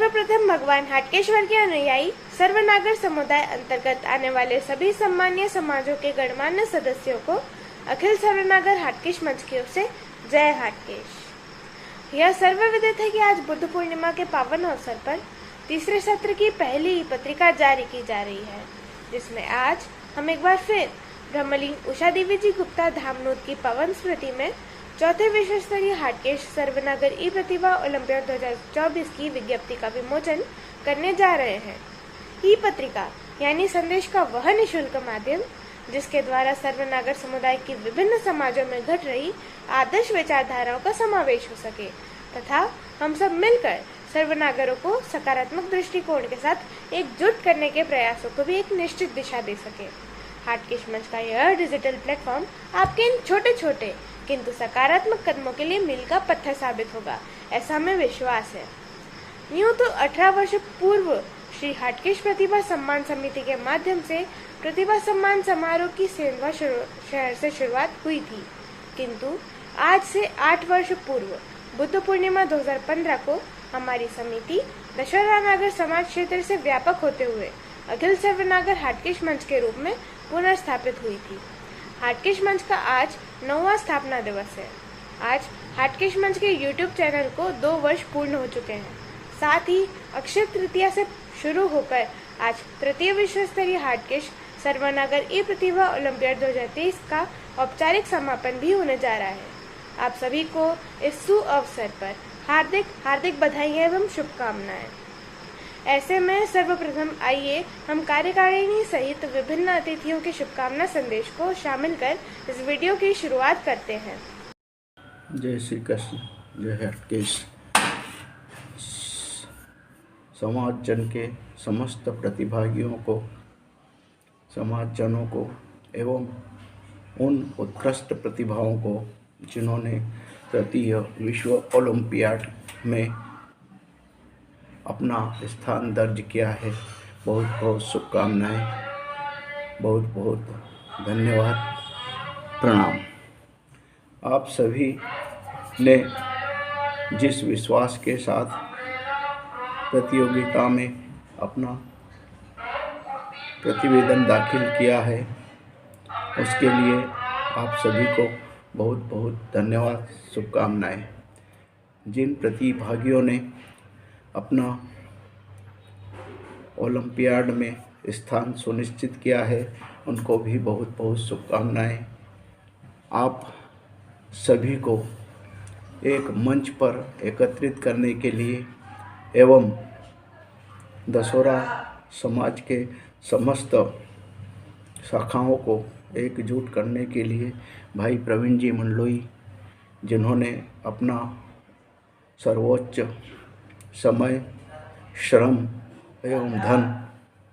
सर्वप्रथम भगवान हाटकेश्वर के अनुयायी सर्वनागर समुदाय अंतर्गत आने वाले सभी सम्मानीय समाजों के गणमान्य सदस्यों को अखिल सर्वनागर हाटकेश मंच की ओर से जय हाटकेश। यह सर्वविदित है कि आज बुद्ध पूर्णिमा के पावन अवसर पर तीसरे सत्र की पहली ई पत्रिका जारी की जा रही है, जिसमें आज हम एक बार फिर ब्रह्मलीन उषा देवी जी गुप्ता धामनूत की पवन स्मृति में चौथे विश्व स्तरीय हाटकेश सर्वनागर ई प्रतिभा ओलंपियाड 2024 की विज्ञप्ति का विमोचन करने जा रहे हैं। ई पत्रिका यानी संदेश का वह निःशुल्क माध्यम जिसके द्वारा सर्वनागर समुदाय की विभिन्न समाजों में घट रही आदर्श विचारधाराओं का समावेश हो सके तथा हम सब मिलकर सर्वनागरों को सकारात्मक दृष्टिकोण के साथ एकजुट करने के प्रयासों को भी एक निश्चित दिशा दे सके। हाटकेश मंच का यह डिजिटल प्लेटफॉर्म आपके इन छोटे छोटे किंतु सकारात्मक कदमों के लिए मील का पत्थर साबित होगा, ऐसा हमें विश्वास है। यूँ तो 18 वर्ष पूर्व श्री हाटकेश प्रतिभा सम्मान समिति के माध्यम से प्रतिभा सम्मान समारोह की सेंधवा शहर से शुरुआत हुई थी, किंतु आज से 8 वर्ष पूर्व बुद्ध पूर्णिमा 2015 को हमारी समिति दशहरा नगर समाज क्षेत्र से व्यापक होते हुए अखिल सर्वनागर हाटकेश मंच के रूप में पुनर्स्थापित हुई थी। हाटकेश मंच का आज 9वां स्थापना दिवस है। आज हाटकेश मंच के YouTube चैनल को 2 वर्ष पूर्ण हो चुके हैं। साथ ही अक्षय तृतीया से शुरू होकर आज तृतीय विश्व स्तरीय हाटकेश सर्वनागर ई प्रतिभा ओलंपियाड 2023 का औपचारिक समापन भी होने जा रहा है। आप सभी को इस सुअवसर पर हार्दिक हार्दिक बधाई एवं शुभकामनाएं। ऐसे में सर्वप्रथम आइए हम कार्यकारिणी सहित विभिन्न अतिथियों के शुभकामना संदेश को शामिल कर इस वीडियो की शुरुआत करते हैं। जय श्री कृष्ण, जय हाटकेश। समाज जन के समस्त प्रतिभागियों को, समाज जनों को एवं उन उत्कृष्ट प्रतिभाओं को जिन्होंने तृतीय विश्व ओलंपियाड में अपना स्थान दर्ज किया है, बहुत बहुत शुभकामनाएं, बहुत बहुत धन्यवाद, प्रणाम। आप सभी ने जिस विश्वास के साथ प्रतियोगिता में अपना प्रतिवेदन दाखिल किया है, उसके लिए आप सभी को बहुत बहुत धन्यवाद, शुभकामनाएं। जिन प्रतिभागियों ने अपना ओलंपियाड में स्थान सुनिश्चित किया है, उनको भी बहुत बहुत शुभकामनाएं। आप सभी को एक मंच पर एकत्रित करने के लिए एवं दशहरा समाज के समस्त शाखाओं को एकजुट करने के लिए भाई प्रवीण जी मंडलोई, जिन्होंने अपना सर्वोच्च समय, श्रम एवं धन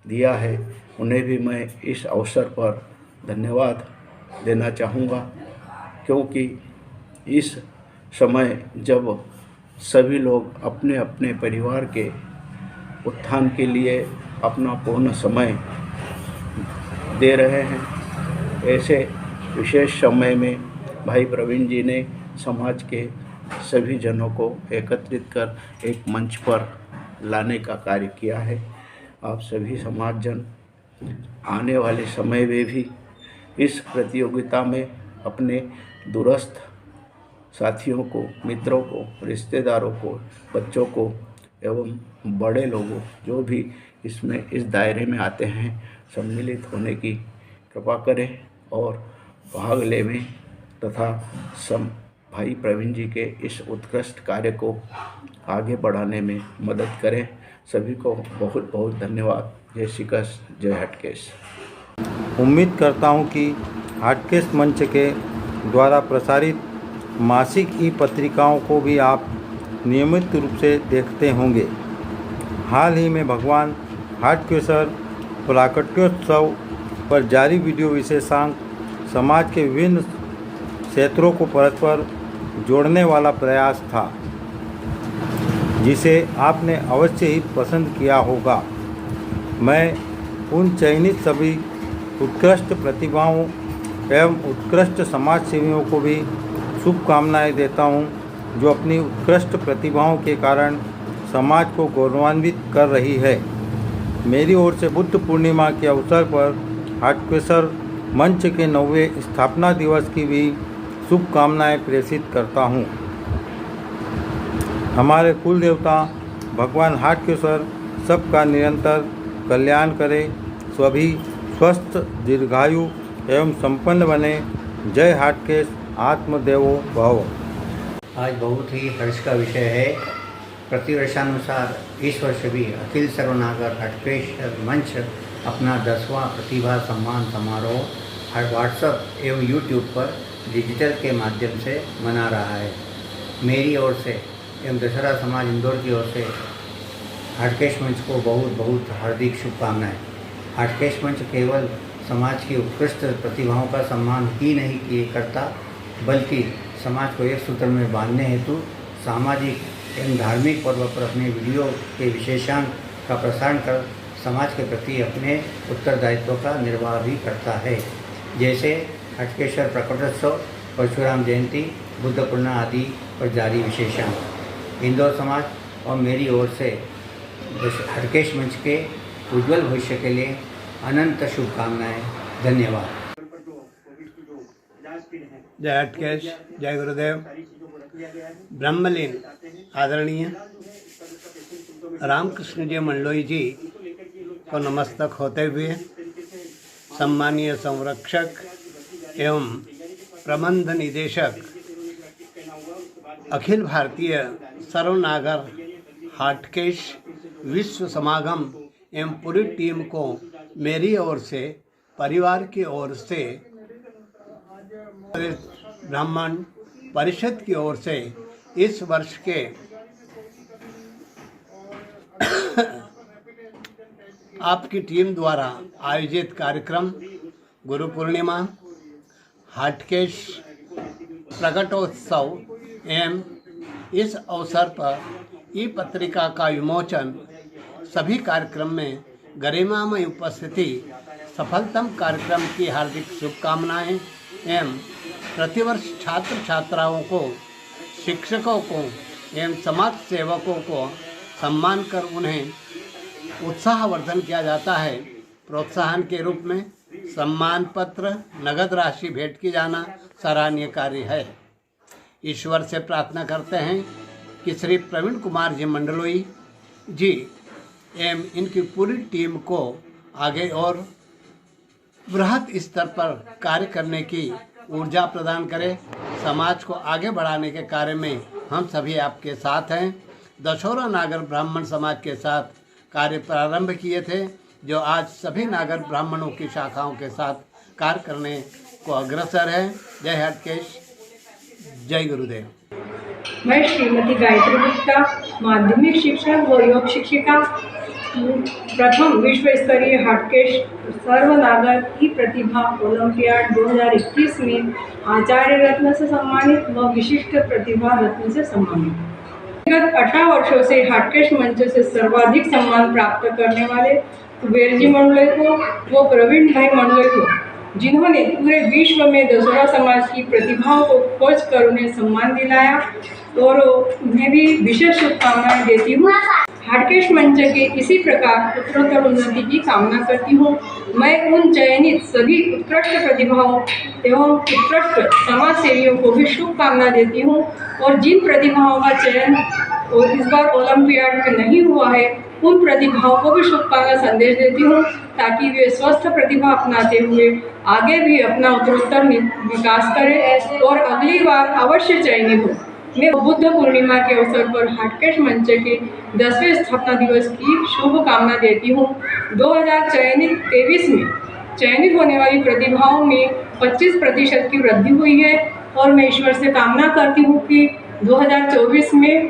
दिया है, उन्हें भी मैं इस अवसर पर धन्यवाद देना चाहूँगा, क्योंकि इस समय जब सभी लोग अपने अपने परिवार के उत्थान के लिए अपना पूर्ण समय दे रहे हैं, ऐसे विशेष समय में भाई प्रवीण जी ने समाज के सभी जनों को एकत्रित कर एक मंच पर लाने का कार्य किया है। आप सभी समाज जन आने वाले समय में भी इस प्रतियोगिता में अपने दूरस्थ साथियों को, मित्रों को, रिश्तेदारों को, बच्चों को एवं बड़े लोगों जो भी इसमें इस दायरे में आते हैं, सम्मिलित होने की कृपा करें और भाग लेवें तथा भाई प्रवीण जी के इस उत्कृष्ट कार्य को आगे बढ़ाने में मदद करें। सभी को बहुत बहुत धन्यवाद। जय श्री कृष्ण, जय हाटकेश। उम्मीद करता हूं कि हाटकेश मंच के द्वारा प्रसारित मासिक ई पत्रिकाओं को भी आप नियमित रूप से देखते होंगे। हाल ही में भगवान हाटकेश्वर प्राकट्योत्सव पर जारी वीडियो विशेषांक समाज के विभिन्न क्षेत्रों को परस्पर जोड़ने वाला प्रयास था, जिसे आपने अवश्य ही पसंद किया होगा। मैं उन चयनित सभी उत्कृष्ट प्रतिभाओं एवं उत्कृष्ट समाज सेवियों को भी शुभकामनाएं देता हूं, जो अपनी उत्कृष्ट प्रतिभाओं के कारण समाज को गौरवान्वित कर रही है। मेरी ओर से बुद्ध पूर्णिमा के अवसर पर हाटकेश्वर मंच के 9वें स्थापना दिवस की भी शुभकामनाएं प्रेषित करता हूं। हमारे कुल देवता भगवान हाटकेश्वर सबका निरंतर कल्याण करे, सभी स्वस्थ, दीर्घायु एवं संपन्न बने। जय हाटकेश, आत्मदेवो भव। आज बहुत ही हर्ष का विषय है। प्रतिवर्षानुसार इस वर्ष भी अखिल सर्वनागर हाटकेश्वर मंच अपना 10वां प्रतिभा सम्मान समारोह हर व्हाट्सएप एवं यूट्यूब पर डिजिटल के माध्यम से मना रहा है। मेरी ओर से एवं दशहरा समाज इंदौर की ओर से हाटकेश मंच को बहुत बहुत हार्दिक शुभकामनाएं। हाटकेश मंच केवल समाज की उत्कृष्ट प्रतिभाओं का सम्मान ही नहीं किए करता, बल्कि समाज को एक सूत्र में बांधने हेतु सामाजिक एवं धार्मिक पर्व पर अपने वीडियो के विशेषांक का प्रसारण कर समाज के प्रति अपने उत्तरदायित्व का निर्वाह भी करता है। जैसे हाटकेश्वर प्रकटोत्सव, परशुराम जयंती, बुद्ध पूर्णिमा आदि पर जारी विशेषांक। इंदौर समाज और मेरी ओर से हाटकेश मंच के उज्जवल भविष्य के लिए अनंत शुभकामनाएं। धन्यवाद। जय हाटकेश, जय गुरुदेव। ब्रह्मलीन आदरणीय रामकृष्ण जी मंडलोई जी को नमस्तक होते हुए सम्मानीय संरक्षक एवं प्रबंध निदेशक अखिल भारतीय सर्वनागर हाटकेश विश्व समागम एवं पूरी टीम को मेरी ओर से, परिवार की ओर से, ब्राह्मण परिषद की ओर से इस वर्ष के आपकी टीम द्वारा आयोजित कार्यक्रम गुरु पूर्णिमा, हाटकेश प्रकटोत्सव एवं इस अवसर पर ई पत्रिका का विमोचन, सभी कार्यक्रम में गरिमामय उपस्थिति, सफलतम कार्यक्रम की हार्दिक शुभकामनाएं एवं प्रतिवर्ष छात्र छात्राओं को, शिक्षकों को एवं समाज सेवकों को सम्मान कर उन्हें उत्साहवर्धन किया जाता है। प्रोत्साहन के रूप में सम्मान पत्र, नगद राशि भेंट की जाना सराहनीय कार्य है। ईश्वर से प्रार्थना करते हैं कि श्री प्रवीण कुमार जी मंडलोई जी एवं इनकी पूरी टीम को आगे और बृहद स्तर पर कार्य करने की ऊर्जा प्रदान करें। समाज को आगे बढ़ाने के कार्य में हम सभी आपके साथ हैं। दशहरा नागर ब्राह्मण समाज के साथ कार्य प्रारंभ किए थे, जो आज सभी नागर ब्राह्मणों की शाखाओं के साथ कार्य करने को अग्रसर है। जय हाटकेश, जय गुरुदेव। मैं श्रीमती गायत्री गुप्ता, माध्यमिक शिक्षक व योग शिक्षिका, प्रथम विश्व स्तरीय हाटकेश सर्वनागर ई प्रतिभा ओलंपियाड 2021 में आचार्य रत्न से सम्मानित व विशिष्ट प्रतिभा रत्न से सम्मानित। विगत 18 वर्षों से हाटकेश मंच से सर्वाधिक सम्मान प्राप्त करने वाले कुबेर जी मंडलोई को व प्रवीण भाई मंडलोई को, जिन्होंने पूरे विश्व में दशहरा समाज की प्रतिभाओं को खोज कर उन्हें सम्मान दिलाया, और उन्हें भी विशेष शुभकामनाएं देती हूँ। हाटकेश मंच के इसी प्रकार उत्तरोत्तर उन्नति की कामना करती हूँ। मैं उन चयनित सभी उत्कृष्ट प्रतिभाओं एवं उत्कृष्ट समाज सेवियों को भी शुभकामना देती हूँ, और जिन प्रतिभाओं का चयन और इस बार ओलंपियाड में नहीं हुआ है, उन प्रतिभाओं को भी शुभकामना संदेश देती हूँ, ताकि वे स्वस्थ प्रतिभा अपनाते हुए आगे भी अपना उत्तरोत्तर विकास करें और अगली बार अवश्य चयनित हो। मैं बुद्ध पूर्णिमा के अवसर पर हाटकेश मंच के 10वें स्थापना दिवस की शुभकामना देती हूँ। 2023 में चयनित होने वाली प्रतिभाओं में 25% की वृद्धि हुई है, और मैं ईश्वर से कामना करती हूँ कि 2024 में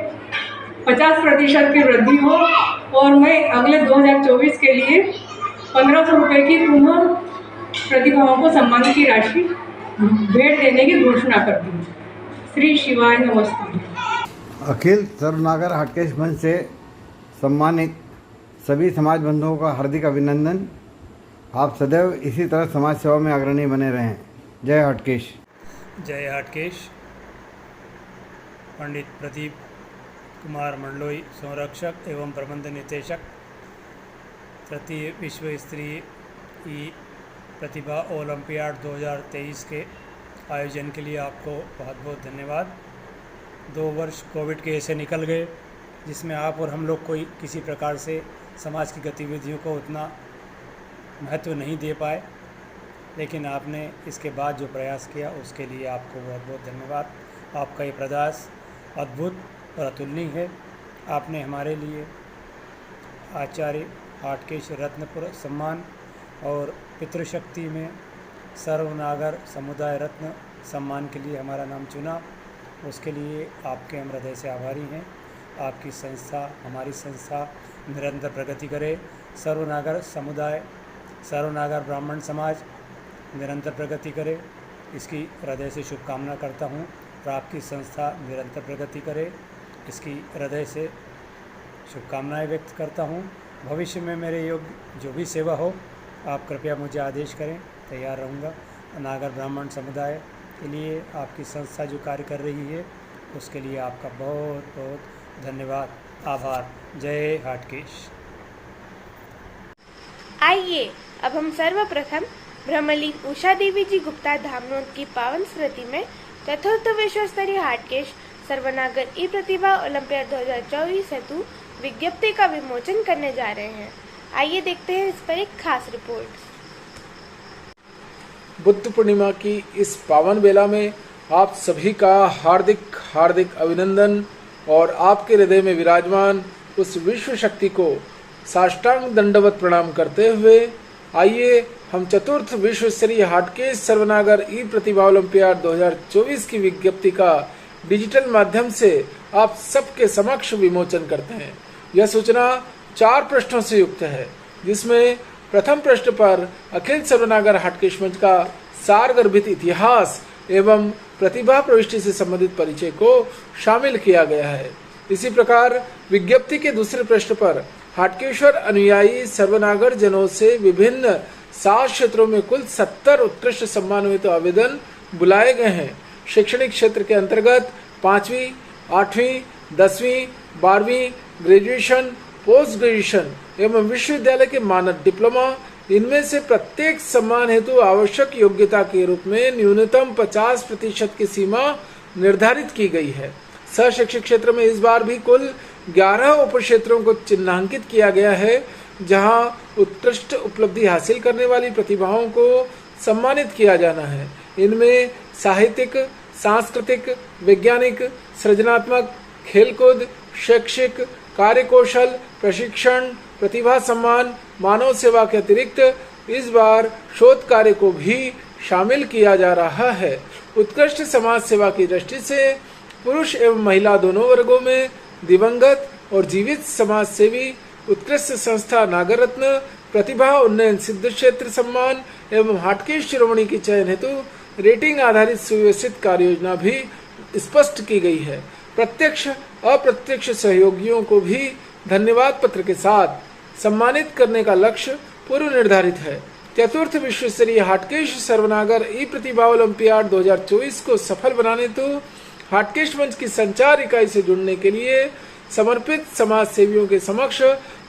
50% की वृद्धि हो, और मैं अगले 2024 के लिए 1500 रुपये की पुनः प्रतिभाओं को सम्मान की राशि भेंट देने की घोषणा करती हूँ। श्री शिवाय नमस्ते। अखिल सर्वनागर हाटकेश मंच से सम्मानित सभी समाज बंधुओं का हार्दिक अभिनंदन। आप सदैव इसी तरह समाज सेवा में अग्रणी बने रहें। जय हाटकेश। जय हाटकेश। पंडित प्रदीप कुमार मंडलोई, संरक्षक एवं प्रबंध निदेशक, तृतीय विश्व स्तरीय ई प्रतिभा ओलंपियाड 2023 के आयोजन के लिए आपको बहुत बहुत धन्यवाद। 2 वर्ष कोविड के ऐसे निकल गए जिसमें आप और हम लोग कोई किसी प्रकार से समाज की गतिविधियों को उतना महत्व नहीं दे पाए, लेकिन आपने इसके बाद जो प्रयास किया उसके लिए आपको बहुत बहुत धन्यवाद। आपका ये प्रयास अद्भुत और अतुलनीय है। आपने हमारे लिए आचार्य हाटकेश रत्न सम्मान और पितृशक्ति में सर्वनागर समुदाय रत्न सम्मान के लिए हमारा नाम चुना, उसके लिए आपके हम हृदय से आभारी हैं। आपकी संस्था, हमारी संस्था निरंतर प्रगति करे। सर्वनागर समुदाय, सर्वनागर ब्राह्मण समाज निरंतर प्रगति करे, इसकी हृदय से शुभकामना करता हूँ। और आपकी संस्था निरंतर प्रगति करे, इसकी हृदय से शुभकामनाएं व्यक्त करता हूँ। भविष्य में मेरे योग्य जो भी सेवा हो आप कृपया मुझे आदेश करें, तैयार रहूँगा। नागर ब्राह्मण समुदाय के लिए आपकी संस्था जो कार्य कर रही है उसके लिए आपका बहुत बहुत धन्यवाद, आभार। जय हाटकेश। आइए अब हम सर्वप्रथम ब्रह्मलीन उषा देवी जी गुप्ता धामनोद की पावन स्मृति में चतुर्थ विश्व स्तरीय हाटकेश सर्वनागर ई प्रतिभा ओलंपियाड 2024 हेतु विज्ञप्ति का विमोचन करने जा रहे हैं। आइए देखते हैं इस पर एक खास रिपोर्ट। बुद्ध पूर्णिमा की इस पावन बेला में आप सभी का हार्दिक हार्दिक अभिनंदन और आपके हृदय में विराजमान उस विश्व शक्ति को साष्टांग दंडवत प्रणाम करते हुए आइए हम चतुर्थ विश्व स्तरीय हाटकेश सर्वनागर ई प्रतिभा ओलंपियाड 2024 की विज्ञप्ति का डिजिटल माध्यम से आप सबके समक्ष विमोचन करते हैं। यह सूचना 4 पृष्ठों से युक्त है, जिसमें प्रथम पृष्ठ पर अखिल सर्वनागर हाटकेश मंच का सारगर्भित इतिहास एवं प्रतिभा प्रविष्टि से संबंधित परिचय को शामिल किया गया है। इसी प्रकार विज्ञप्ति के दूसरे पृष्ठ पर हाटकेश्वर अनुयायी सर्वनागर जनों से विभिन्न 7 क्षेत्रों में कुल 70 उत्कृष्ट सम्मानित आवेदन बुलाए गए हैं। शैक्षणिक क्षेत्र के अंतर्गत 5वीं, 8वीं, 10वीं, 12वीं, ग्रेजुएशन, पोस्ट ग्रेजुएशन एवं विश्वविद्यालय के मानद डिप्लोमा, इनमें से प्रत्येक सम्मान हेतु आवश्यक योग्यता के रूप में न्यूनतम 50% की सीमा निर्धारित की गई है। सहशैक्षिक क्षेत्र में इस बार भी कुल 11 उप क्षेत्रों को चिन्हांकित किया गया है, जहां उत्कृष्ट उपलब्धि हासिल करने वाली प्रतिभाओं को सम्मानित किया जाना है। इनमें साहित्यिक, सांस्कृतिक, वैज्ञानिक, सृजनात्मक, खेलकूद, शैक्षिक, कार्यकौशल, प्रशिक्षण, प्रतिभा सम्मान, मानव सेवा के अतिरिक्त इस बार शोध कार्य को भी शामिल किया जा रहा है। उत्कृष्ट समाज सेवा की दृष्टि से पुरुष एवं महिला दोनों वर्गों में दिवंगत और जीवित समाज सेवी, उत्कृष्ट संस्था नागर रत्न, प्रतिभा उन्नयन सिद्ध क्षेत्र सम्मान एवं हाटकेश शिरोमणि की चयन हेतु रेटिंग आधारित सुव्यवस्थित कार्य योजना भी स्पष्ट की गई है। प्रत्यक्ष अप्रत्यक्ष सहयोगियों को भी धन्यवाद पत्र के साथ सम्मानित करने का लक्ष्य पूर्व निर्धारित है। चतुर्थ विश्व स्तरीय हाटकेश सर्वनागर ई प्रतिभा ओलंपियाड 2024 को सफल बनाने हेतु हाटकेश मंच की संचार इकाई से जुड़ने के लिए समर्पित समाज सेवियों के समक्ष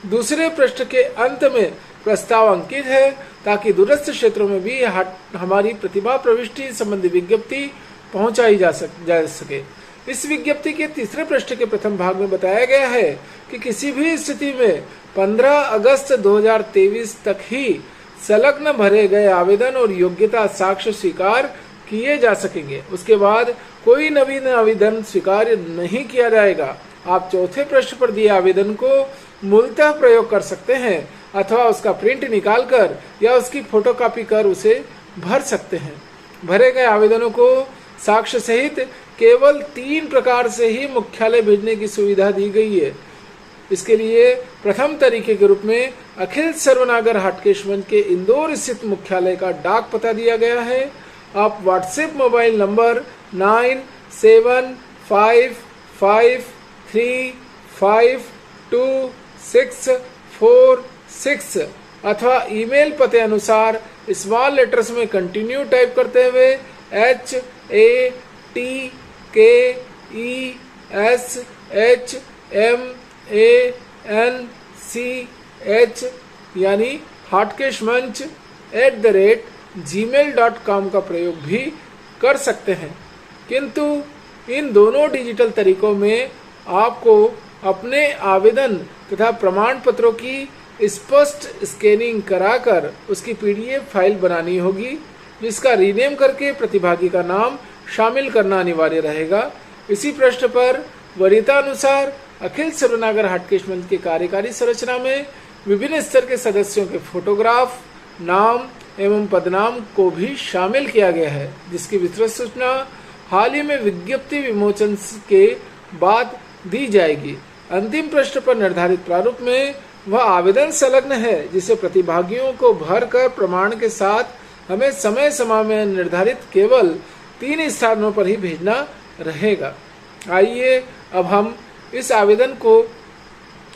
दूसरे पृष्ठ के अंत में प्रस्ताव अंकित है, ताकि दूरस्थ क्षेत्रों में भी हमारी प्रतिभा प्रविष्टि संबंधी विज्ञप्ति पहुंचाई जा सके। इस विज्ञप्ति के तीसरे पृष्ठ के प्रथम भाग में बताया गया है कि किसी भी स्थिति में 15 अगस्त 2023 तक ही संलग्न भरे गए आवेदन और योग्यता साक्ष्य स्वीकार किए जा सकेंगे। उसके बाद कोई नवीन आवेदन स्वीकार नहीं किया जाएगा। आप चौथे पृष्ठ पर दिए आवेदन को मूलतः प्रयोग कर सकते हैं अथवा उसका प्रिंट निकालकर या उसकी फोटोकॉपी कर उसे भर सकते हैं। भरे गए आवेदनों को साक्ष्य सहित केवल 3 प्रकार से ही मुख्यालय भेजने की सुविधा दी गई है। इसके लिए प्रथम तरीके के रूप में अखिल सर्वनागर हाटकेश मंच के इंदौर स्थित मुख्यालय का डाक पता दिया गया है। आप व्हाट्सएप मोबाइल नंबर 9755352646 अथवा ईमेल पते अनुसार स्मॉल लेटर्स में कंटिन्यू टाइप करते हुए HATKESHHT MANCH यानी हाटकेश मंच @gmail.com का प्रयोग भी कर सकते हैं। किंतु इन दोनों डिजिटल तरीकों में आपको अपने आवेदन तथा प्रमाण पत्रों की स्पष्ट स्कैनिंग कराकर उसकी PDF फाइल बनानी होगी, जिसका रीनेम करके प्रतिभागी का नाम शामिल करना अनिवार्य रहेगा। इसी पृष्ठ पर वरीयता अनुसार अखिल सर्वनागर हाटकेश मंच की कार्यकारी संरचना में विभिन्न स्तर के सदस्यों के फोटोग्राफ, नाम एवं पदनाम को भी शामिल किया गया है, जिसकी विस्तृत सूचना हाल ही में विज्ञप्ति विमोचन के बाद दी जाएगी। अंतिम पृष्ठ पर निर्धारित प्रारूप में वह आवेदन संलग्न है, जिसे प्रतिभागियों को भरकर प्रमाण के साथ हमें समय समय में निर्धारित केवल 3 स्थानों पर ही भेजना रहेगा। आइए अब हम इस आवेदन को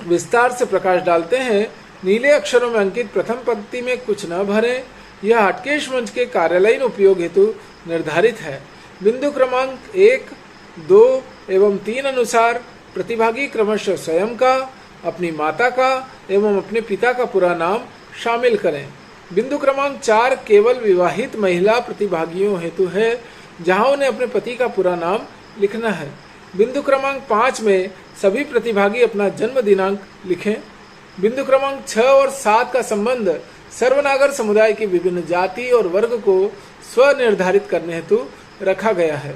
विस्तार से प्रकाश डालते हैं। नीले अक्षरों में अंकित प्रथम पंक्ति में कुछ न भरें। यह हाटकेश मंच के कार्यालयीन उपयोग हेतु निर्धारित है। बिंदु क्रमांक 1, 2 एवं 3 अनुसार प्रतिभागी क्रमशः स्वयं का, अपनी माता का एवं अपने पिता का पूरा नाम शामिल करें। बिंदु क्रमांक 4 केवल विवाहित महिला प्रतिभागियों हेतु है, जहां उन्हें अपने पति का पूरा नाम लिखना है। बिंदु क्रमांक 5 में सभी प्रतिभागी अपना जन्म दिनांक लिखें। बिंदु क्रमांक 6 और 7 का संबंध सर्वनागर समुदाय की विभिन्न जाति और वर्ग को स्वनिर्धारित करने हेतु रखा गया है।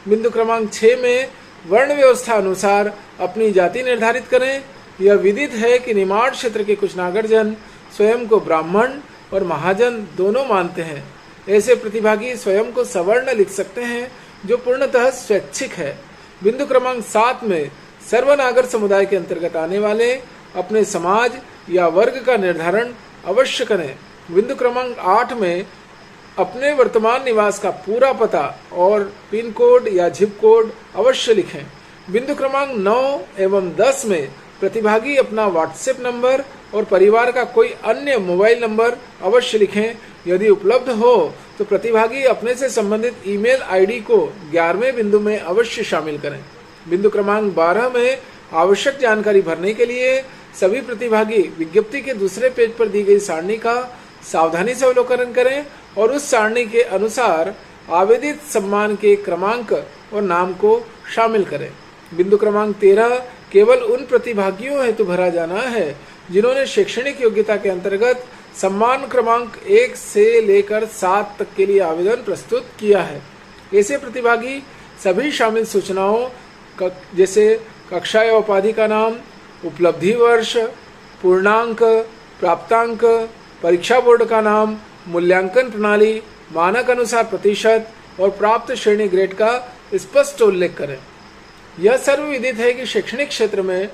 बिंदु क्रमांक 6 में वर्ण व्यवस्था अनुसार अपनी जाति निर्धारित करें। यह विदित है कि निमाड़ क्षेत्र के कुछ नागरजन स्वयं को ब्राह्मण और महाजन दोनों मानते हैं। ऐसे प्रतिभागी स्वयं को सवर्ण लिख सकते हैं, जो पूर्णतः स्वैच्छिक है। बिंदु क्रमांक 7 में सर्वनागर समुदाय के अंतर्गत आने वाले अपने समाज या वर्ग का निर्धारण अवश्य करें। बिंदु क्रमांक 8 में अपने वर्तमान निवास का पूरा पता और पिन कोड या जिप कोड अवश्य लिखें। बिंदु क्रमांक 9 एवं 10 में प्रतिभागी अपना व्हाट्सएप नंबर और परिवार का कोई अन्य मोबाइल नंबर अवश्य लिखें। यदि उपलब्ध हो तो प्रतिभागी अपने से संबंधित ईमेल आईडी को 11वें बिंदु में अवश्य शामिल करें। बिंदु क्रमांक 12 में आवश्यक जानकारी भरने के लिए सभी प्रतिभागी विज्ञप्ति के दूसरे पेज पर दी गई सारणी का सावधानी से अवलोकन करें और उस सारणी के अनुसार आवेदित सम्मान के क्रमांक और नाम को शामिल करें। बिंदु क्रमांक 13 केवल उन प्रतिभागियों हेतु भरा जाना है जिन्होंने शैक्षणिक योग्यता के अंतर्गत सम्मान क्रमांक 1 से लेकर 7 तक के लिए आवेदन प्रस्तुत किया है। ऐसे प्रतिभागी सभी शामिल सूचनाओं जैसे कक्षा या उपाधि का नाम, उपलब्धि वर्ष, पूर्णांक, प्राप्तांक, परीक्षा बोर्ड का नाम, मूल्यांकन प्रणाली, मानक अनुसार प्रतिशत और प्राप्त श्रेणी ग्रेड का स्पष्ट उल्लेख करें। यह सर्वविदित है कि शैक्षणिक क्षेत्र में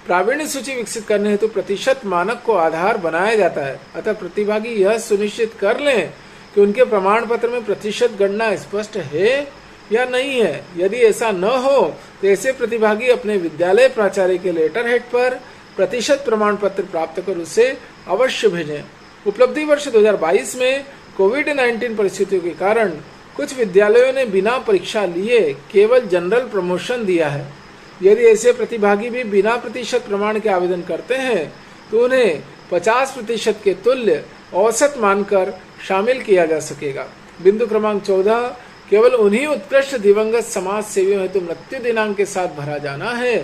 प्रावीण्य सूची विकसित करने हेतु प्रतिशत मानक को आधार बनाया जाता है। अतः प्रतिभागी यह सुनिश्चित कर लें कि उनके प्रमाण पत्र में प्रतिशत गणना स्पष्ट है या नहीं है। यदि ऐसा न हो तो ऐसे प्रतिभागी अपने विद्यालय प्राचार्य के लेटर हेड पर प्रतिशत प्रमाण पत्र प्राप्त कर उसे अवश्य भेजें। उपलब्धि वर्ष 2022 में कोविड-19 परिस्थितियों के कारण कुछ विद्यालयों ने बिना परीक्षा लिए केवल जनरल प्रमोशन दिया है। यदि ऐसे प्रतिभागी भी बिना प्रतिशत प्रमाण के आवेदन करते हैं तो उन्हें 50% के तुल्य औसत मानकर शामिल किया जा सकेगा। बिंदु क्रमांक 14 केवल उन्हीं उत्कृष्ट दिवंगत समाज सेवियों हेतु मृत्यु दिनांक के साथ भरा जाना है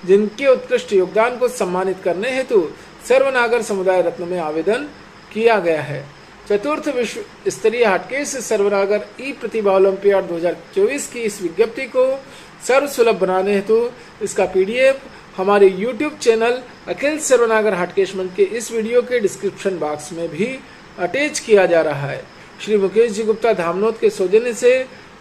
जिनके उत्कृष्ट योगदान को सम्मानित करने हेतु सर्वनागर समुदाय रत्न में आवेदन किया गया है। चतुर्थ विश्व स्तरीय हाटकेश सर्वनागर ई प्रतिभा ओलंपियाड 2024 की इस विज्ञप्ति को सर्वसुलभ बनाने हेतु इसका PDF हमारे YouTube चैनल अखिल सर्वनागर हाटकेश मंच के इस वीडियो के डिस्क्रिप्शन बॉक्स में भी अटैच किया जा रहा है। श्री मुकेश जी गुप्ता धामनोद के सौजन्य से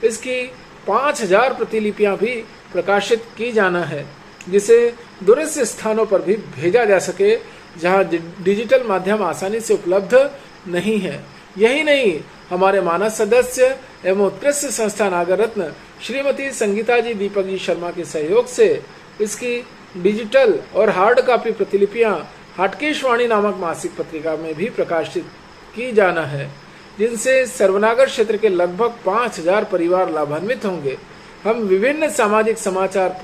इसकी 5000 प्रतिलिपियां भी प्रकाशित की जाना है, जिसे दूरस्थ स्थानों पर भी भेजा जा सके जहां डिजिटल माध्यम आसानी से उपलब्ध नहीं है। यही नहीं, हमारे मानस सदस्य एवं उत्कृष्ट संस्था नागर रत्न श्रीमती संगीता जी दीपक जी शर्मा के सहयोग से इसकी डिजिटल और हार्ड कॉपी प्रतिलिपियां हाटकेशवाणी नामक मासिक पत्रिका में भी प्रकाशित की जाना है, जिनसे सर्वनागर क्षेत्र के लगभग 5000 परिवार लाभान्वित होंगे। हम विभिन्न सामाजिक समाचार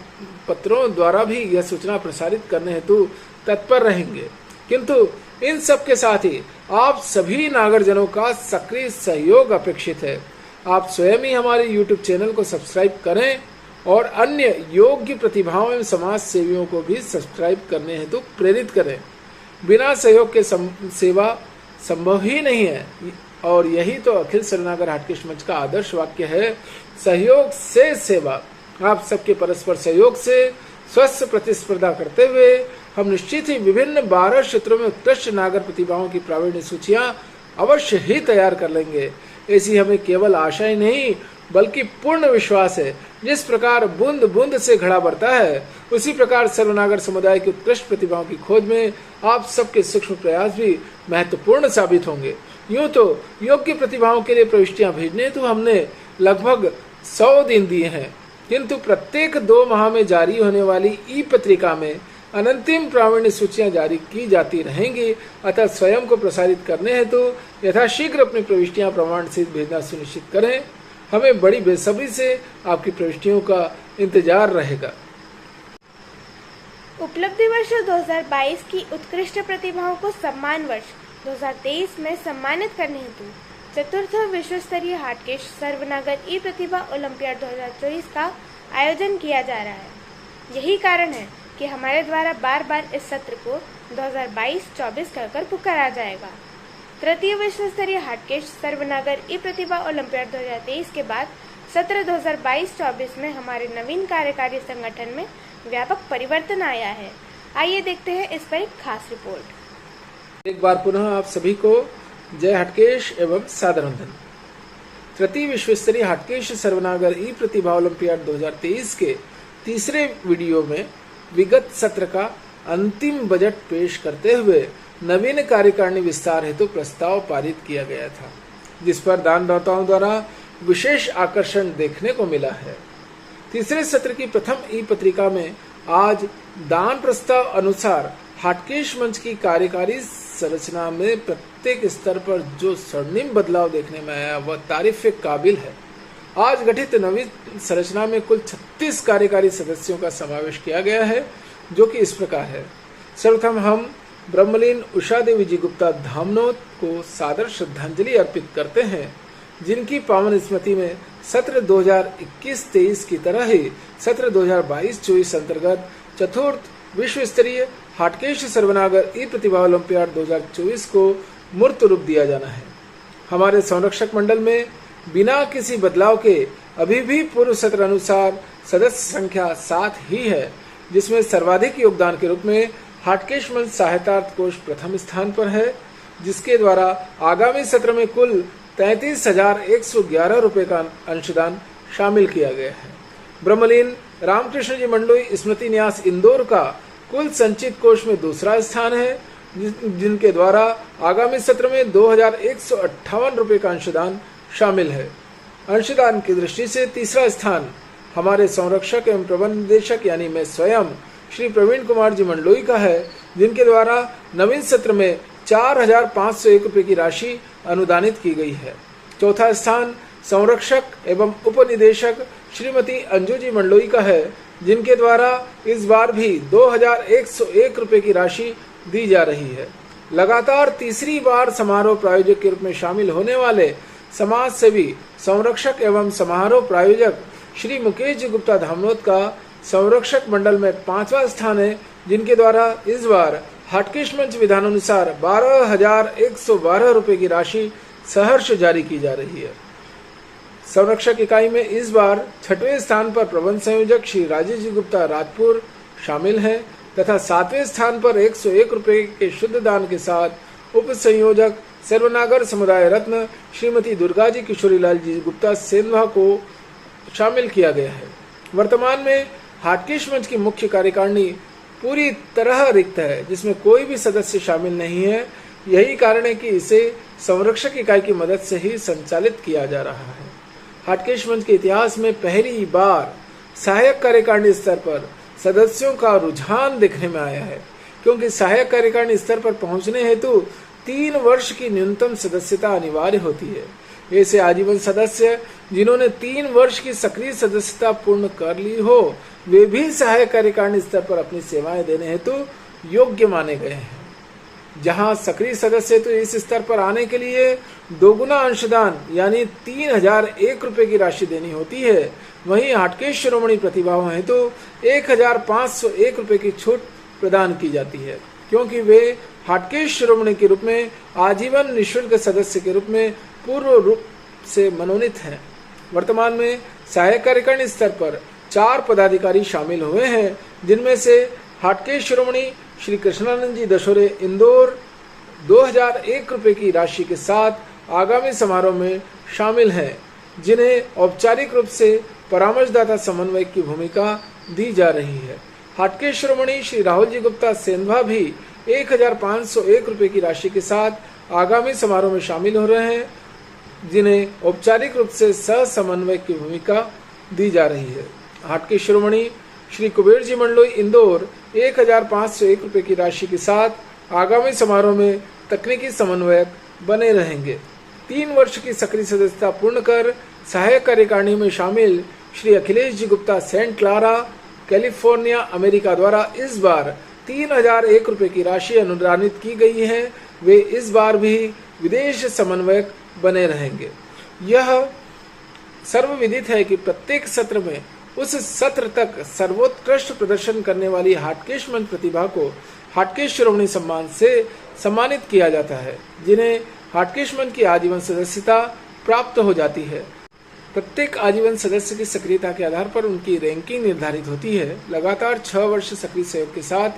पत्रों द्वारा भी यह सूचना प्रसारित करने हेतु तत्पर रहेंगे, किंतु इन सब के साथ ही आप सभी नागरजनों का सक्रिय सहयोग अपेक्षित है। आप स्वयं ही हमारे YouTube चैनल को सब्सक्राइब करें और अन्य योग्य प्रतिभाओं एवं समाज सेवियों को भी सब्सक्राइब करने हेतु प्रेरित करें। बिना सहयोग के सेवा संभव ही नहीं है, और यही तो अखिल सर्वनागर हाटकेश मंच का आदर्श वाक्य है, सहयोग से सेवा। आप सबके परस्पर सहयोग से स्वस्थ प्रतिस्पर्धा करते हुए हम निश्चित ही विभिन्न 12 क्षेत्रों में उत्कृष्ट नागर प्रतिभाओं की प्रावीण्य सूचियां अवश्य ही तैयार कर लेंगे। ऐसी हमें केवल आशा ही नहीं बल्कि पूर्ण विश्वास है। जिस प्रकार बूंद बूंद से घड़ा भरता है, उसी प्रकार सर्वनागर समुदाय की उत्कृष्ट प्रतिभाओं की खोज में आप सबके सूक्ष्म प्रयास भी महत्वपूर्ण साबित होंगे। यूं तो योग्य प्रतिभाओं के लिए प्रविष्टियां भेजने तो हमने लगभग 100 दिन दिए हैं, किंतु प्रत्येक 2 माह में जारी होने वाली ई पत्रिका में अनंतिम प्रावीण्य सूचियां जारी की जाती रहेंगी। अतः स्वयं को प्रसारित करने हेतु यथाशीघ्र अपनी प्रविष्टियां प्रमाण सहित भेजना सुनिश्चित करें। हमें बड़ी बेसब्री से आपकी प्रविष्टियों का इंतजार रहेगा। उपलब्धि वर्ष 2022 की उत्कृष्ट प्रतिभाओं को सम्मान वर्ष 2023 में सम्मानित करने हेतु चतुर्थ विश्व स्तरीय हाटकेश सर्वनागर ई प्रतिभा ओलंपियाड 2024 का आयोजन किया जा रहा है। यही कारण है कि हमारे द्वारा बार बार इस सत्र को 2022-24 कहकर पुकारा जाएगा। तृतीय विश्व स्तरीय हाटकेश सर्वनागर ई प्रतिभा ओलंपियाड 2023 के बाद सत्र 2022-24 में हमारे नवीन कार्यकारी संगठन में व्यापक परिवर्तन आया है। आइए देखते हैं इस पर एक खास रिपोर्ट। एक बार पुनः आप सभी को जय हाटकेश एवं सादर वंदन। तृतीय विश्व स्तरीय हाटकेश सर्वनागर ई प्रतिभा ओलंपियाड 2023 के तीसरे वीडियो में विगत सत्र का अंतिम बजट पेश करते हुए नवीन कार्यकारिणी विस्तार हेतु प्रस्ताव पारित किया गया था, जिस पर दानदाताओं द्वारा विशेष आकर्षण देखने को मिला है। तीसरे सत्र की प्रथम ई पत्रिका में आज दान प्रस्ताव अनुसार हाटकेश मंच की कार्यकारी संरचना में प्रत्येक स्तर पर जो स्वर्णिम बदलाव देखने में आया वह तारीफ के काबिल है। आज गठित नवीन संरचना में कुल 36 कार्यकारी सदस्यों का समावेश किया गया है, जो कि इस प्रकार है। सर्वप्रथम हम ब्रह्मलीन उषा देवी जी गुप्ता धामनोत को सादर श्रद्धांजलि अर्पित करते हैं, जिनकी पावन स्मृति में सत्र 2021-23 की तरह ही सत्र 2022-24 अंतर्गत चतुर्थ विश्व स्तरीय हाटकेश सर्वनागर ई प्रतिभा ओलंपियाड 2024 को मूर्त रूप दिया जाना है। हमारे संरक्षक मंडल में बिना किसी बदलाव के अभी भी पूर्व सत्र अनुसार सदस्य संख्या 7 ही है, जिसमें सर्वाधिक योगदान के रूप में हाटकेश मंच सहायतार्थ कोष प्रथम स्थान पर है, जिसके द्वारा आगामी सत्र में कुल 33,111 रुपए का अंशदान शामिल किया गया है। ब्रह्मलीन रामकृष्ण जी मंडलोई स्मृति न्यास इंदौर का कुल संचित कोष में दूसरा स्थान है, जिनके द्वारा आगामी सत्र में 2,158 रुपए का अंशदान शामिल है। अंशदान की दृष्टि से तीसरा स्थान हमारे संरक्षक एवं प्रबंध निदेशक यानी मैं स्वयं श्री प्रवीण कुमार जी मंडलोई का है, जिनके द्वारा नवीन सत्र में 4,501 रुपए की राशि अनुदानित की गई है। चौथा स्थान संरक्षक एवं उपनिदेशक श्रीमती अंजू जी मंडलोई का है, जिनके द्वारा इस बार भी 2,101 रुपए की राशि दी जा रही है। लगातार तीसरी बार समारोह प्रायोजक के रूप में शामिल होने वाले समाज सेवी संरक्षक एवं समारोह प्रायोजक श्री मुकेश जी गुप्ता धामनोत का संरक्षक मंडल में 5वां स्थान है, जिनके द्वारा इस बार हाटकेश मंच विधानानुसार 12,112 रुपए की राशि सहर्ष जारी की जा रही है। संरक्षक इकाई में इस बार 6वें स्थान पर प्रबंध संयोजक श्री राजेश जी गुप्ता राजपुर शामिल हैं तथा 7वें स्थान पर 101 रुपए के शुद्ध दान के साथ उप संयोजक सर्वनागर समुदाय रत्न श्रीमती दुर्गा जी किशोरीलाल जी गुप्ता सेंधवा को शामिल किया गया है। वर्तमान में हाटकेश मंच की मुख्य कार्यकारिणी पूरी तरह रिक्त है, जिसमें कोई भी सदस्य शामिल नहीं है। यही कारण है कि इसे संरक्षक इकाई की मदद से ही संचालित किया जा रहा है। हाटकेश मंच के इतिहास में पहली बार सहायक कार्यकारिणी स्तर पर सदस्यों का रुझान देखने में आया है, क्योंकि सहायक कार्यकारिणी स्तर पर पहुंचने हेतु 3 वर्ष की न्यूनतम सदस्यता अनिवार्य होती है। ऐसे आजीवन सदस्य जिन्होंने 3 वर्ष की सक्रिय सदस्यता पूर्ण कर ली हो वे भी सहायक कार्यकारिणी स्तर पर अपनी सेवाएं देने हेतु योग्य माने गए हैं। जहां सक्रिय सदस्य तो इस स्तर पर आने के लिए दोगुना अंशदान यानी 3001 रुपए की राशि देनी होती है, वहीं हाटकेश शिरोमणि प्रतिभाओं हेतु 1501 रुपए की छूट प्रदान की जाती है, क्योंकि वे हाटकेश शिरोमणि के रूप में आजीवन निःशुल्क सदस्य के रूप में पूर्व रूप से मनोनीत हैं। वर्तमान में सहायक कार्यकारिणी स्तर पर 4 पदाधिकारी शामिल हुए हैं, जिनमें से हाटकेश शिरोमणि श्री कृष्णानंद जी दशोरे इंदौर 2001 रुपए की राशि के साथ आगामी समारोह में शामिल हैं, जिन्हें औपचारिक रूप से परामर्शदाता समन्वयक की भूमिका दी जा रही है। हाटकेश शिरोमणि श्री राहुल जी गुप्ता सेंधवा भी 1501 रुपए की राशि के साथ आगामी समारोह में शामिल हो रहे हैं, जिन्हें औपचारिक रूप से सह समन्वयक की भूमिका दी जा रही है। हाटकेश शिरोमणि श्री कुबेर जी मंडलोई इंदौर 1501 रुपए की राशि के साथ आगामी समारोह में तकनीकी समन्वयक बने रहेंगे। 3 वर्ष की सक्रिय सदस्यता पूर्ण कर सहायक कार्यकारिणी में शामिल Shri Akhilesh ji Gupta Saint Clara California America द्वारा इस बार 3001 रुपए की राशि अनुदानित की गई है। वे इस बार भी विदेश समन्वयक बने रहेंगे। यह सर्वविदित है कि प्रत्येक सत्र में उस सत्र तक सर्वोत्कृष्ट प्रदर्शन करने वाली हाटकेश मंच प्रतिभा को हाटकेश शिरोमणि सम्मान से सम्मानित किया जाता है, जिन्हें हाटकेश मंच की आजीवन सदस्यता प्राप्त हो जाती है। प्रत्येक आजीवन सदस्य की सक्रियता के आधार पर उनकी रैंकिंग निर्धारित होती है। लगातार 6 वर्ष सक्रिय सहयोग के साथ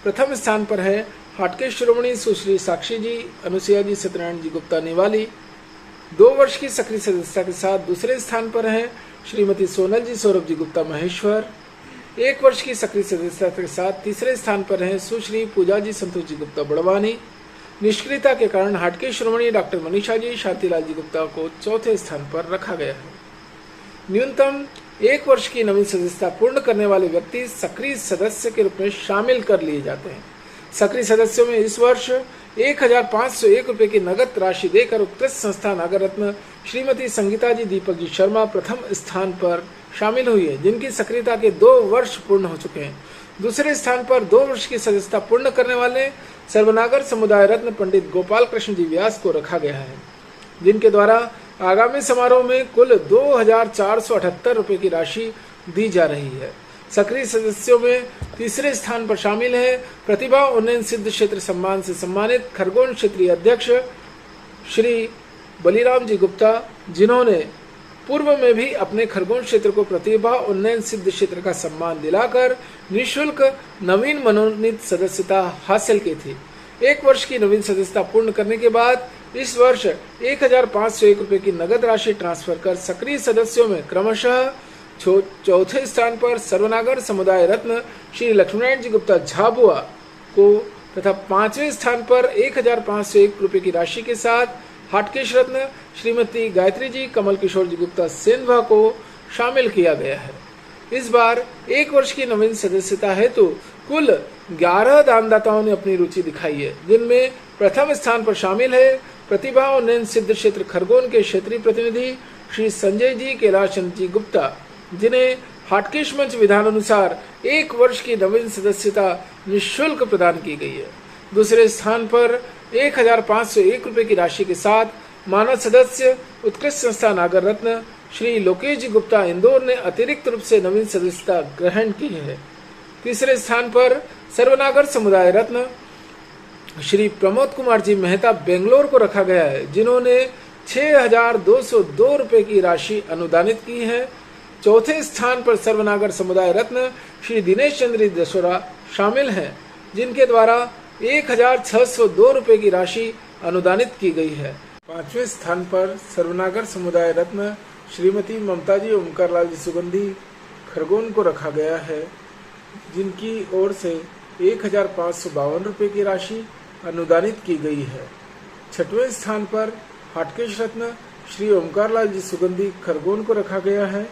प्रथम स्थान पर है हाटकेश शिरोमणि सुश्री साक्षी जी अनुसुया जी सत्यनारायण जी गुप्ता निवाली। 2 वर्ष की सक्रिय सदस्यता के साथ दूसरे स्थान पर है श्रीमती सोनल जी सौरभ जी गुप्ता महेश्वर। 1 वर्ष की सक्रिय सदस्यता के साथ तीसरे स्थान पर है सुश्री पूजा जी संतोष जी गुप्ता बड़वानी। निष्क्रियता के कारण हाटकेश शिरोमणि डॉक्टर मनीषा जी शांतिलाल जी गुप्ता को चौथे स्थान पर रखा गया है। न्यूनतम 1 वर्ष की नवीन सदस्यता पूर्ण करने वाले व्यक्ति सक्रिय सदस्य के रूप में शामिल कर लिए जाते हैं। सक्रिय सदस्यों में इस वर्ष 1501 रुपए की नगद राशि देकर उत्कृष्ट संस्था नागर रत्न श्रीमती संगीता जी दीपक जी शर्मा प्रथम स्थान पर शामिल हुई है, जिनकी सक्रियता के 2 वर्ष पूर्ण हो चुके हैं। दूसरे स्थान पर 2 वर्ष की सदस्यता पूर्ण करने वाले सर्वनागर समुदाय रत्न पंडित गोपाल कृष्ण जी व्यास को रखा गया है, जिनके द्वारा आगामी समारोह में कुल 2478 रुपए की राशि दी जा रही है। सक्रिय सदस्यों में तीसरे स्थान पर शामिल है प्रतिभा उन्नयन सिद्ध क्षेत्र सम्मान से सम्मानित खरगोन क्षेत्रीय अध्यक्ष श्री बलिराम जी गुप्ता, जिन्होंने पूर्व में भी अपने खरगोन क्षेत्र को प्रतिभा उन्नयन सिद्ध क्षेत्र का सम्मान दिलाकर निःशुल्क नवीन मनोनीत सदस्यता हासिल की थी। 1 वर्ष की नवीन सदस्यता पूर्ण करने के बाद इस वर्ष 1501 रुपए की नगद राशि ट्रांसफर कर सक्रिय सदस्यों में क्रमशः चौथे स्थान पर सर्वनागर समुदाय रत्न श्री लक्ष्मीनारायण जी गुप्ता झाबुआ को तथा 5वें स्थान पर 1501 रुपए की राशि के साथ हाटकेश रत्न श्रीमती गायत्री जी कमल किशोर जी गुप्ता सेंधवा को शामिल किया गया है। इस बार 1 वर्ष की नवीन सदस्यता हेतु कुल 11 दानदाताओं ने अपनी रुचि दिखाई है, जिनमें प्रथम स्थान पर शामिल है प्रतिभा उन्नयन सिद्ध क्षेत्र खरगोन के क्षेत्रीय प्रतिनिधि श्री संजय जी कैलाश चंद्र जी गुप्ता, जिन्हें हाटकेश मंच विधान अनुसार 1 वर्ष की नवीन सदस्यता निःशुल्क प्रदान की गई है। दूसरे स्थान पर 1501 रुपए की राशि के साथ मानव सदस्य उत्कृष्ट संस्था नागर रत्न श्री लोकेश जी गुप्ता इंदौर ने अतिरिक्त रूप से नवीन सदस्यता ग्रहण की है। तीसरे स्थान पर सर्वनागर समुदाय रत्न श्री प्रमोद कुमार जी मेहता बेंगलोर को रखा गया है, जिन्होंने 6202 रुपए की राशि अनुदानित की है। चौथे स्थान पर सर्वनागर समुदाय रत्न श्री दिनेश चंद्र दशोरा शामिल हैं, जिनके द्वारा 1602 रुपए की राशि अनुदानित की गई है। 5वें स्थान पर सर्वनागर समुदाय रत्न श्रीमती ममता जी ओमकार लाल जी सुगंधी खरगोन को रखा गया है, जिनकी ओर से 1552 रुपए की राशि अनुदानित की गई है। 6वें स्थान पर हाटकेश रत्न श्री ओमकार लाल जी सुगंधी खरगोन को रखा गया है,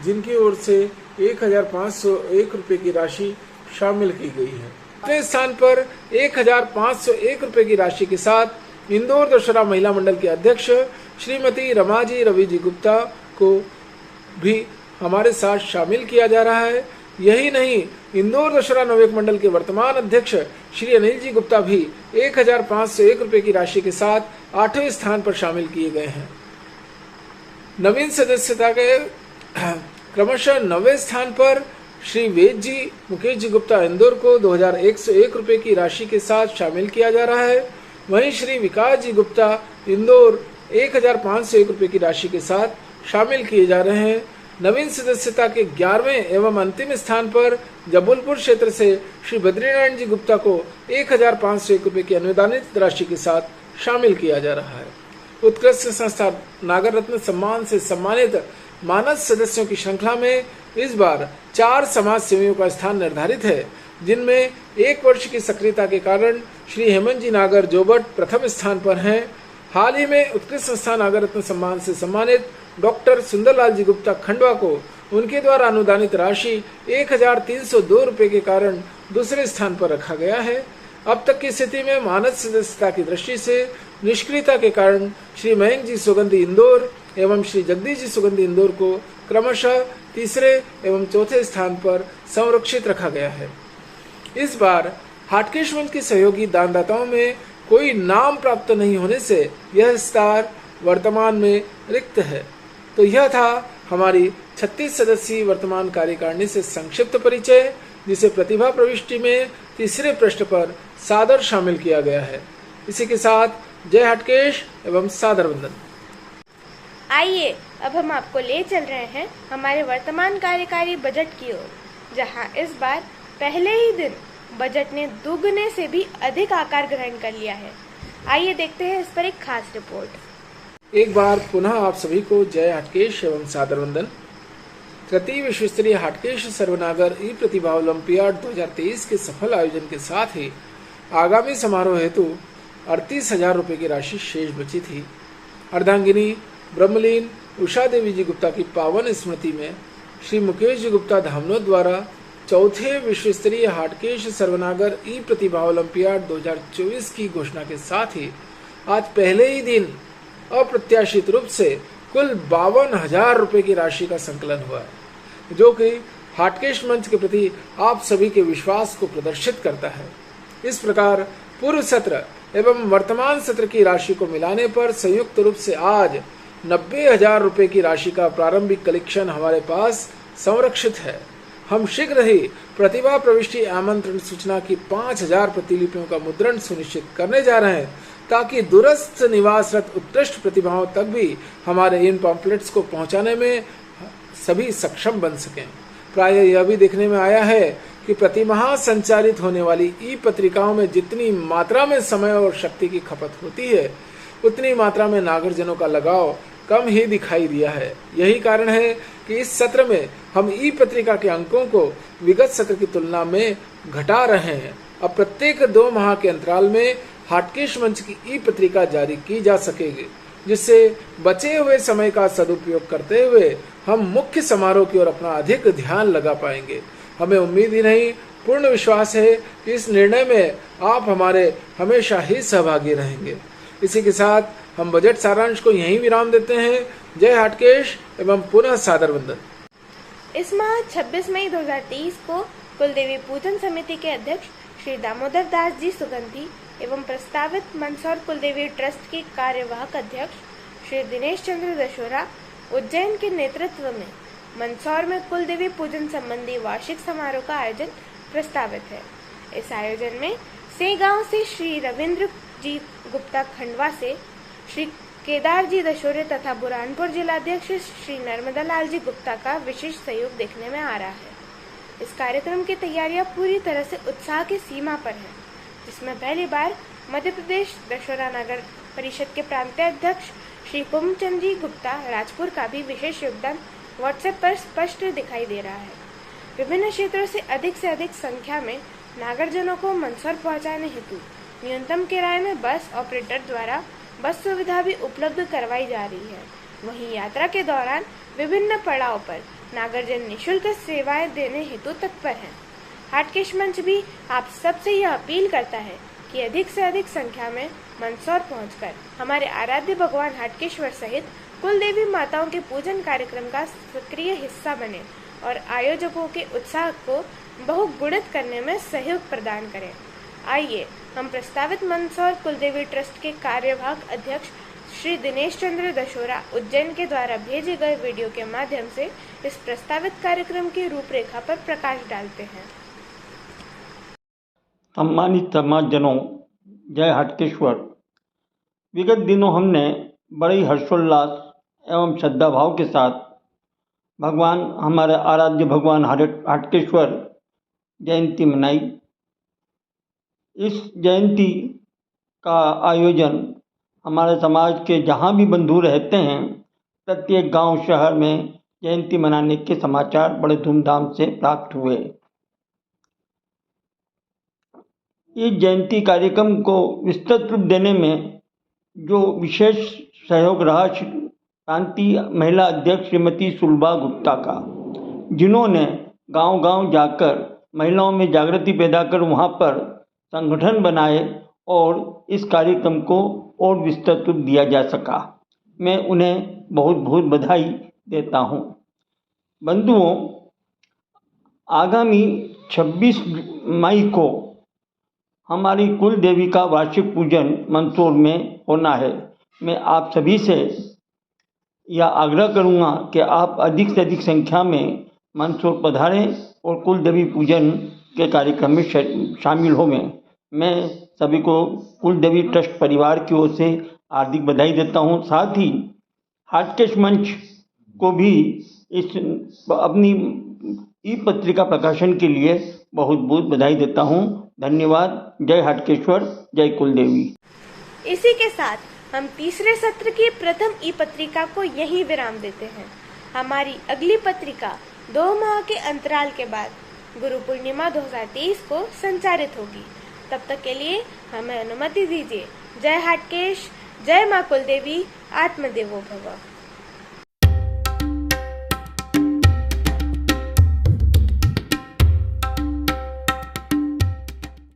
जिनकी ओर से 1501 रुपए की राशि शामिल की गई है। 7वें स्थान पर 1501 रुपए की राशि के साथ इंदौर दशहरा महिला मंडल के अध्यक्ष श्रीमती रमा जी रवि जी गुप्ता को भी हमारे साथ शामिल किया जा रहा है, यही नहीं, इंदौर दशहरा नवयुग मंडल के वर्तमान अध्यक्ष श्री अनिल जी गुप्ता भी 1501 रुपए की राशि के साथ 8वें स्थान पर शामिल किए गए हैं। नवीन सदस्यता के क्रमशः 9वें स्थान पर श्री वेद जी मुकेश जी गुप्ता इंदौर को 2101 रुपए की राशि के साथ शामिल किया जा रहा है। वहीं श्री विकास जी गुप्ता इंदौर 1501 रुपए की राशि के साथ शामिल किए जा रहे हैं। नवीन सदस्यता के 11वें एवं अंतिम स्थान पर जबलपुर क्षेत्र से श्री बद्रीनारायण जी गुप्ता को 1501 रुपए की अनुदानित राशि के साथ शामिल किया जा रहा है। उत्कृष्ट संस्था नागर रत्न सम्मान से सम्मानित मानस सदस्यों की श्रृंखला में इस बार 4 समाज सेवियों का स्थान निर्धारित है, जिनमें 1 वर्ष की सक्रियता के कारण श्री हेमंत जी नागर जोबट प्रथम स्थान पर हैं। हाल ही में उत्कृष्ट संस्था नागर रत्न सम्मान से सम्मानित डॉक्टर सुंदरलाल जी गुप्ता खंडवा को उनके द्वारा अनुदानित राशि 1302 रुपए के कारण दूसरे स्थान पर रखा गया है। अब तक की स्थिति में मानस सदस्यता की दृष्टि से निष्क्रियता के कारण श्री मयंक जी सुगंधी इंदौर एवं श्री जगदीश जी सुगंधी इंदौर को क्रमशः तीसरे एवं चौथे स्थान पर संरक्षित रखा गया है। इस बार हाटकेश मंच के सहयोगी दानदाताओं में कोई नाम प्राप्त नहीं होने से यह स्थान वर्तमान में रिक्त है। तो यह था हमारी 36 सदस्यीय वर्तमान कार्यकारिणी से संक्षिप्त परिचय, जिसे प्रतिभा प्रविष्टि में तीसरे पृष्ठ पर सादर शामिल किया गया है। इसी के साथ जय हाटकेश एवं सादर वंदन। आइए अब हम आपको ले चल रहे हैं हमारे वर्तमान कार्यकारी बजट की ओर, जहां इस बार पहले ही दिन बजट ने दुगने से भी अधिक आकार ग्रहण कर लिया है। आइए देखते हैं इस पर एक खास रिपोर्ट। एक बार पुनः आप सभी को जय हाटकेश एवं सादर वंदन। तृतीय विश्व स्तरीय हाटकेश सर्वनागर ई प्रतिभा ओलंपियाड 2023 के सफल आयोजन के साथ ही आगामी समारोह हेतु 38,000 रुपए की राशि शेष बची थी। अर्धांगिनी ब्रह्मलीन उषा देवी जी गुप्ता की पावन स्मृति में श्री मुकेश जी गुप्ता धामनोद द्वारा चौथे विश्व स्तरीय हाटकेश सर्वनागर ई प्रतिभा ओलंपियाड 2024 की घोषणा के साथ ही आज पहले ही दिन अप्रत्याशित रूप से कुल 52,000 रुपए की राशि का संकलन हुआ है, जो कि हाटकेश मंच के प्रति आप सभी के विश्वास को प्रदर्शित करता है। इस प्रकार पूर्व सत्र एवं वर्तमान सत्र की राशि को मिलाने पर संयुक्त रूप से आज 90,000 रुपए की राशि का प्रारंभिक कलेक्शन हमारे पास संरक्षित है। हम शीघ्र ही प्रतिभा प्रविष्टि आमंत्रण सूचना की 5,000 प्रतिलिपियों का मुद्रण सुनिश्चित करने जा रहे हैं, ताकि दूरस्थ निवासरत उत्कृष्ट प्रतिभाओं तक भी हमारे इन पॉम्पलेट्स को पहुंचाने में सभी सक्षम बन सकें। प्राय यह भी देखने में आया है कि प्रतिमाह संचालित होने वाली ई पत्रिकाओं में जितनी मात्रा में समय और शक्ति की खपत होती है, उतनी मात्रा में नागरजनों का लगाव कम ही दिखाई दिया है। यही कारण है कि इस सत्र में हम ई पत्रिका के अंकों को विगत सत्र की तुलना में घटा रहे हैं। अब प्रत्येक 2 माह के अंतराल में हाटकेश मंच की ई पत्रिका जारी की जा सकेगी, जिससे बचे हुए समय का सदुपयोग करते हुए हम मुख्य समारोह की ओर अपना अधिक ध्यान लगा पाएंगे। हमें उम्मीद ही नहीं, पूर्ण विश्वास है कि इस निर्णय में आप हमारे हमेशा ही सहभागी रहेंगे। इसी के साथ हम बजट सारांश को यहीं विराम देते हैं। जय हाटकेश एवं पुनः सादर वंदन। इस माह 26 मई 2023 को कुलदेवी पूजन समिति के अध्यक्ष श्री दामोदर दास जी सुगंधी एवं प्रस्तावित मंदसौर कुलदेवी ट्रस्ट के कार्यवाहक अध्यक्ष श्री दिनेश चंद्र दशोरा उज्जैन के नेतृत्व में मंदसौर में कुलदेवी पूजन संबंधी वार्षिक समारोह का आयोजन प्रस्तावित है। इस आयोजन में सेगांव से श्री रविंद्र जी गुप्ता खंडवा से श्री केदार जी दशोरे तथा बुरहानपुर जिलाध्यक्ष श्री नर्मदा लाल जी गुप्ता का विशेष सहयोग देखने में आ रहा है। इस कार्यक्रम की तैयारियां पूरी तरह से उत्साह की सीमा पर हैं, जिसमें पहली बार मध्य प्रदेश दशोरा नगर परिषद के प्रांतीय अध्यक्ष श्री कुमचंद जी गुप्ता राजपुर का भी विशेष योगदान व्हाट्सएप पर स्पष्ट दिखाई दे रहा है। विभिन्न क्षेत्रों से अधिक संख्या में नागरजनों को मंदसौर पहुंचाने हेतु न्यूनतम किराए में बस ऑपरेटर द्वारा बस सुविधा भी उपलब्ध करवाई जा रही है। वहीं यात्रा के दौरान विभिन्न पड़ाव पर नागरजन निःशुल्क सेवाएं देने हेतु तत्पर हैं। हाटकेश मंच भी आप सबसे यह अपील करता है कि अधिक से अधिक संख्या में मंदसौर पहुंचकर हमारे आराध्य भगवान हाटकेश्वर सहित कुल देवी माताओं के पूजन कार्यक्रम का सक्रिय हिस्सा बने और आयोजकों के उत्साह को बहुगुणित करने में सहयोग प्रदान करें। आइए हम प्रस्तावित मंदसौर कुलदेवी ट्रस्ट के कार्यवाहक अध्यक्ष श्री दिनेश चंद्र दशोरा उज्जैन के द्वारा भेजे गए वीडियो के माध्यम से इस प्रस्तावित कार्यक्रम की रूपरेखा पर प्रकाश डालते हैं। सम्मानित समाजजनों, जय हाटकेश्वर। विगत दिनों हमने बड़े ही हर्षोल्लास एवं श्रद्धा भाव के साथ भगवान हमारे आराध्य भगवान हाटकेश्वर जयंती मनाई। इस जयंती का आयोजन हमारे समाज के जहाँ भी बंधु रहते हैं, प्रत्येक गांव शहर में जयंती मनाने के समाचार बड़े धूमधाम से प्राप्त हुए। इस जयंती कार्यक्रम को विस्तृत रूप देने में जो विशेष सहयोग रहा प्रांतीय महिला अध्यक्ष श्रीमती सुलभा गुप्ता का, जिन्होंने गांव-गांव जाकर महिलाओं में जागृति पैदा कर वहां पर संगठन बनाए और इस कार्यक्रम को और विस्तृत रूप दिया जा सका। मैं उन्हें बहुत बहुत बधाई देता हूं। बंधुओं, आगामी 26 मई को हमारी कुल देवी का वार्षिक पूजन मंदसौर में होना है। मैं आप सभी से यह आग्रह करूंगा कि आप अधिक से अधिक संख्या में मंदसौर पधारें और कुल देवी पूजन के कार्यक्रम में शामिल होवें। मैं सभी को कुल देवी ट्रस्ट परिवार की ओर से हार्दिक बधाई देता हूं। साथ ही हाटकेश मंच को भी इस अपनी ई पत्रिका प्रकाशन के लिए बहुत बहुत बधाई देता हूं। धन्यवाद। जय हाटकेश्वर, जय कुलदेवी। इसी के साथ हम तीसरे सत्र की प्रथम ई पत्रिका को यहीं विराम देते हैं। हमारी अगली पत्रिका 2 माह के अंतराल के बाद गुरु पूर्णिमा 2023 को संचारित होगी। तब तक के लिए हमें अनुमति दीजिए। जय हाटकेश, जय मां कुलदेवी, आत्मदेवो भव।